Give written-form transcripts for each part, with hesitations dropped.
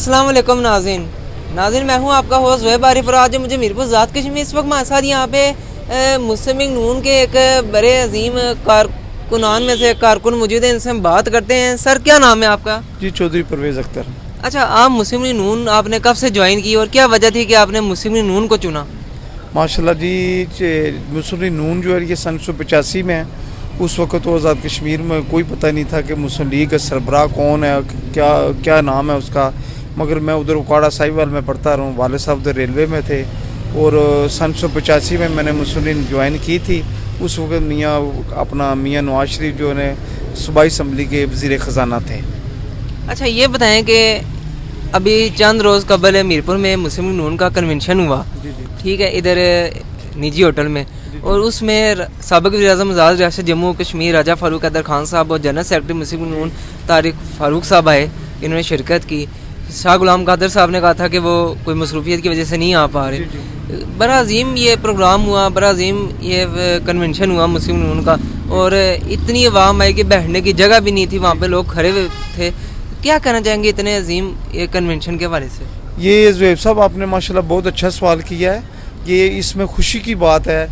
अस्सलाम वालेकुम नाज़रीन। मैं हूं आपका होस्ट ज़ुहैब आरिफ और आज मुझे मीरपुर ज़ात कश्मीर इस वक्त हमारे साथ यहाँ पे मुस्लिम लीग नून के एक बड़े अजीम कारकुनान में से कारकुन मौजूद है। इनसे हम बात करते हैं। सर क्या नाम है आपका? जी चौधरी परवेज़ अख्तर। अच्छा, आप मुस्लिम लीग नून आपने कब से ज्वाइन की और क्या वजह थी कि आपने मुस्लिम लीग नून को चुना? माशाल्लाह जी, मुस्लिम लीग नून जो है ये सन 1985 में, उस वक्त तो आज़ाद कश्मीर में कोई पता नहीं था कि मुस्लिम लीग का सरबराह कौन है, क्या नाम है उसका। मगर मैं उधर उकाड़ा साहिवाल में पढ़ता रहा हूँ, वाले साहब उधर रेलवे में थे और सन 1985 में मैंने मुस्लिम लीग ज्वाइन की थी। उस वक्त मियाँ नवाज शरीफ जो है सूबाई असम्बली के वज़ीर ख़जाना थे। अच्छा, ये बताएं कि अभी चंद रोज़ कबल मीरपुर में मुस्लिम लीग नून का कन्वेंशन हुआ, ठीक है, इधर निजी होटल में, और उसमें साबिक़ वज़ीर-ए-आज़म आज़ाद रियासत जम्मू कश्मीर राजा फ़ारूक हैदर खान साहब और जनरल सेक्रेटरी मुस्लिम लीग नून तारिक फ़ारूक साहब आए। इन्होंने शिरकत की। शाह गुलाम कादर साहब ने कहा था कि वो कोई मसरूफियत की वजह से नहीं आ पा रहे। बड़ा अजीम ये प्रोग्राम हुआ, बड़ा अजीम ये कन्वेंशन हुआ मुस्लिम लीग नून का, और इतनी आवाम आई कि बैठने की जगह भी नहीं थी, वहाँ पे लोग खड़े हुए थे। क्या कहना चाहेंगे इतने अजीम ये कन्वेंशन के हवाले से? ये ज़ुहैब साहब आपने माशाल्लाह बहुत अच्छा सवाल किया है। ये इसमें खुशी की बात है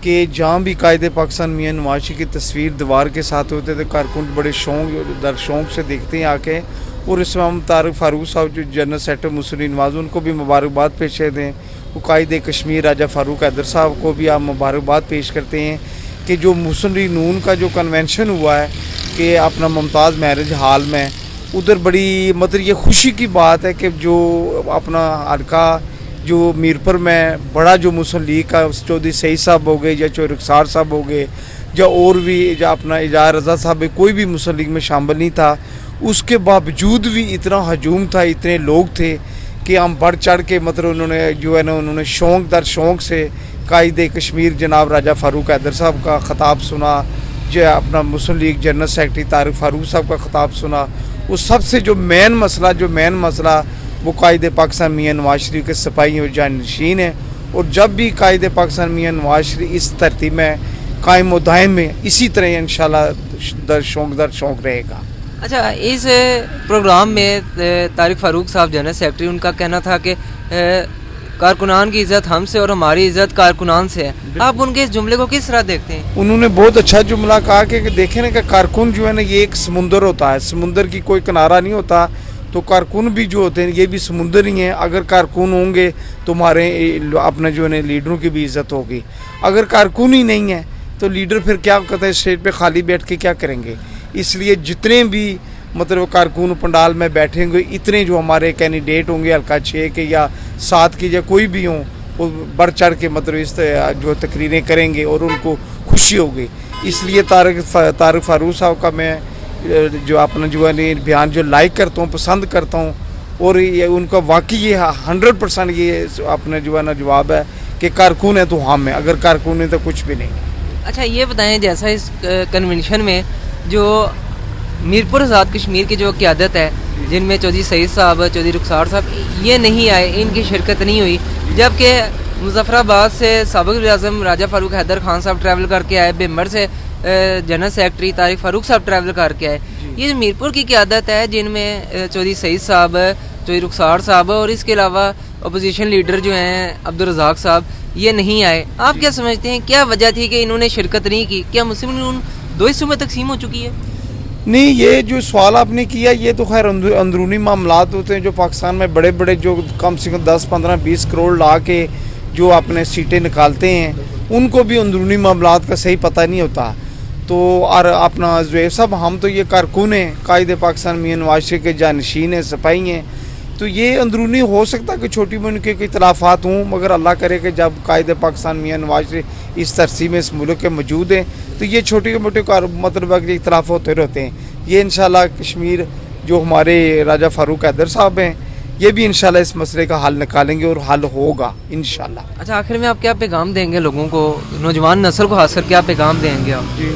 कि जहाँ भी कायदे पाकिस्तान मियाँ नवाज शरीफ की तस्वीर दीवार के साथ होते थे, कारकुन बड़े शौक से देखते हैं आके। और इसमें हम तारिक फ़ारूक साहब जो जनरल सेक्रेटरी मुस्लिम लीग नवाज, उनको भी मुबारकबाद पेश करते हैं। वो कायदे कश्मीर राजा फ़ारूक हैदर साहब को भी आप मुबारकबाद पेश करते हैं कि जो मुस्लिम लीग नून का जो कन्वेंशन हुआ है कि अपना मुमताज़ मैरिज हॉल में, उधर बड़ी मतलब ये खुशी की बात है कि जो अपना हल्का जो मीरपुर में बड़ा जो मुस्लिम लीग का चौधरी सईद साहब हो गए या चौधरी रुखसार साहब हो गए या और भी या अपना इजार रज़ा साहब, कोई भी मुस्लिम लीग में शामिल नहीं था। उसके बावजूद भी इतना हजूम था, इतने लोग थे कि हम बढ़ चढ़ के मतलब उन्होंने जो है ना, उन्होंने शौक़ दर शौक़ से कायदे कश्मीर जनाब राजा फ़ारूक हैदर साहब का ख़ताब सुना, जो अपना Muslim League general secretary Tariq Farooq साहब का ख़ताब सुना। वो सबसे जो मेन मसला वो कायदे पाकिस्तान मियाँ नवाज शरीफ के सिपाही और जानशीन है। और जब भी कायदे पाकिस्तान मियाँ नवाज शरीफ इस धरती में कायम व दायम में इसी तरह इंशाल्लाह दर शौक़ रहेगा। अच्छा, इस प्रोग्राम में तारिक फ़ारूक साहब जनरल सेक्रेटरी, उनका कहना था कि कारकुनान की इज़्ज़त हमसे और हमारी इज़्ज़त कारकुनान से है। आप उनके इस जुमले को किस तरह देखते हैं? उन्होंने बहुत अच्छा जुमला कहा कि देखें ना कि कारकुन जो है ना, ये एक समुंदर होता है, समुंदर की कोई किनारा नहीं होता। तो कारकुन भी जो होते हैं ये भी समुंदर ही हैं। अगर कारकुन होंगे तो हमारे अपने जो है लीडरों की भी इज़्ज़त होगी। अगर कारकुन ही नहीं है तो लीडर फिर क्या कहते हैं, स्टेज पे खाली बैठ के क्या करेंगे। इसलिए जितने भी मतलब कारकुन पंडाल में बैठेंगे, इतने जो हमारे कैंडिडेट होंगे हल्का 6 के या 7 के या कोई भी हों, वो बढ़ चढ़ के मतलब इस जो तकरीरें करेंगे और उनको खुशी होगी। इसलिए तारिक फ़ारूक साहब का मैं जो अपना जो है बयान जो लाइक करता हूँ, पसंद करता हूँ। और ये उनका वाकई ये 100% ये अपना जो है ना जवाब है कि कारकुन है तो हम हैं, अगर कारकुन है तो कुछ भी नहीं। अच्छा, ये बताएं, जैसा इस कन्वेंशन में जो मीरपुर आज़ाद कश्मीर की जो क़यादत है, जिनमें चौधरी सईद साहब, चौधरी रुखसार साहब ये नहीं आए, इनकी शिरकत नहीं हुई, जबकि मुजफ्फराबाद से साबिक़ वज़ीर-ए-आज़म राजा फ़ारूक हैदर खान साहब ट्रैवल करके आए, बिम्बर से जनरल सेक्रेटरी तारिक फ़ारूक साहब ट्रैवल करके आए। ये जो मीरपुर की क़यादत है, जिनमें चौधरी सईद साहब, चौधरी रुखसार साहब और इसके अलावा अपोजिशन लीडर जो हैं अब्दुल रज़ाक साहब, ये नहीं आए। आप क्या समझते हैं, क्या वजह थी कि इन्होंने शिरकत नहीं की? क्या मुस्लिम लीग नून 2 हिस्सों में तकसीम हो चुकी है? नहीं, ये जो सवाल आपने किया ये तो खैर अंदरूनी मामलात होते हैं जो पाकिस्तान में बड़े बड़े जो कम से कम 10, 15, 20 करोड़ ला के जो अपने सीटें निकालते हैं, उनको भी अंदरूनी मामलात का सही पता नहीं होता। तो और अपना ज़ुहैब साहब, हम तो ये कारकुन हैं, कायदे पाकिस्तान मियाँ नवाज शरीफ के जानशीन हैं, सिपाही हैं। तो ये अंदरूनी हो सकता है कि छोटी मोटी के इख्तलाफात हों, मगर अल्लाह करे कि जब कायदे पाकिस्तान मियाँ नवाज शरीफ इस तरसी में इस मुल्क के मौजूद हैं तो ये छोटे मोटे मतलब इख्तलाफ होते रहते हैं। ये इंशाल्लाह कश्मीर जो हमारे राजा फ़ारूक हैदर साहब हैं, ये भी इंशाल्लाह इस मसले का हल निकालेंगे और हल होगा इंशाल्लाह। अच्छा, आखिर में आप क्या पैगाम देंगे लोगों को, नौजवान नस्ल को खासकर क्या पैगाम देंगे आप? जी,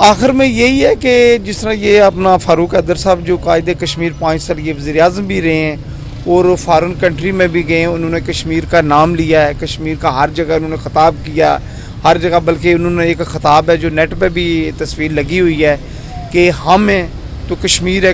आखिर में यही है कि जिस तरह ये अपना फ़ारूक हैदर साहब जो कायदे कश्मीर 5 साल ये वज़ीर-ए-आज़म भी रहे हैं और फ़ॉरेन कंट्री में भी गए हैं, उन्होंने कश्मीर का नाम लिया है, कश्मीर का हर जगह उन्होंने ख़ताब किया, हर जगह। बल्कि उन्होंने एक ख़ताब है जो नेट पे भी तस्वीर लगी हुई है कि हम हैं तो कश्मीर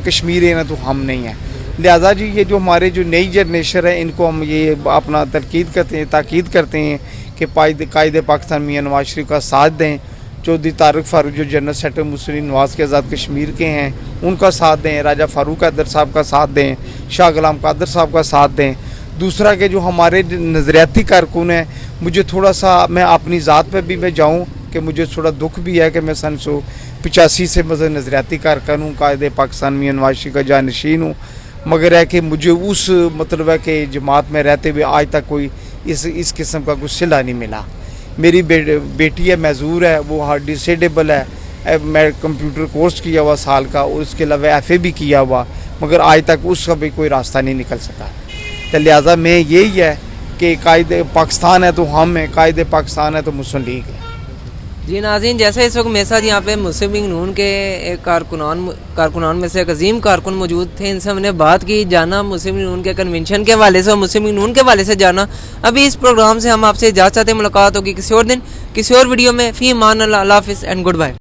है ना तो हम नहीं हैं। लिहाजा जी ये जो हमारे जो नई जनरेशन है इनको हम ये अपना ताकीद करते हैं कि कायदे पाकिस्तान मियां नवाज शरीफ का साथ दें। चौधरी तारिक फारूक जो जनरल सेक्रेटरी मुस्लिम नवाज के आज़ाद कश्मीर के हैं उनका साथ दें, राजा फारूक कादर साहब का साथ दें, शाह गुलाम कादर साहब का साथ दें। दूसरा कि जो हमारे नज़रियाती कारकुन हैं, मुझे थोड़ा सा मैं अपनी ज़ात पर भी मैं जाऊँ कि मुझे थोड़ा दुख भी है कि मैं 1985 से मतलब नज़रियाती कारकुन हूँ, कायदे पाकिस्तान मियां नवाज शरीफ का जानशीन हूँ, मगर है कि मुझे उस मतलब है कि जमात में रहते हुए आज तक कोई इस किस्म का कुछ सिला नहीं मिला। मेरी बेटी है, मजूर है, वो हार्ट डिसेबल है, मैं कंप्यूटर कोर्स किया हुआ साल का और उसके अलावा FA भी किया हुआ, मगर आज तक उसका भी कोई रास्ता नहीं निकल सका। तो लिहाजा में यही है कि कायदे पाकिस्तान है तो हम हैं, कायदे पाकिस्तान है तो मुस्लिम लीग है। जी नाज़रीन, जैसे इस वक्त मेरे साथ यहाँ पे मुस्लिम लीग नून के एक कारकुनान में से एक अजीम कारकुन मौजूद थे। इनसे हमने बात की, जाना मुस्लिम लीग नून के कन्वेंशन के हवाले से और मुस्लिम लीग नून के हवाले से जाना। अभी इस प्रोग्राम से हम आपसे इजाज़त चाहते हैं, मुलाकात होगी किसी और दिन किसी और वीडियो में। फ़ी अमान अल्लाह, हाफ़िज़ एंड गुड बाय।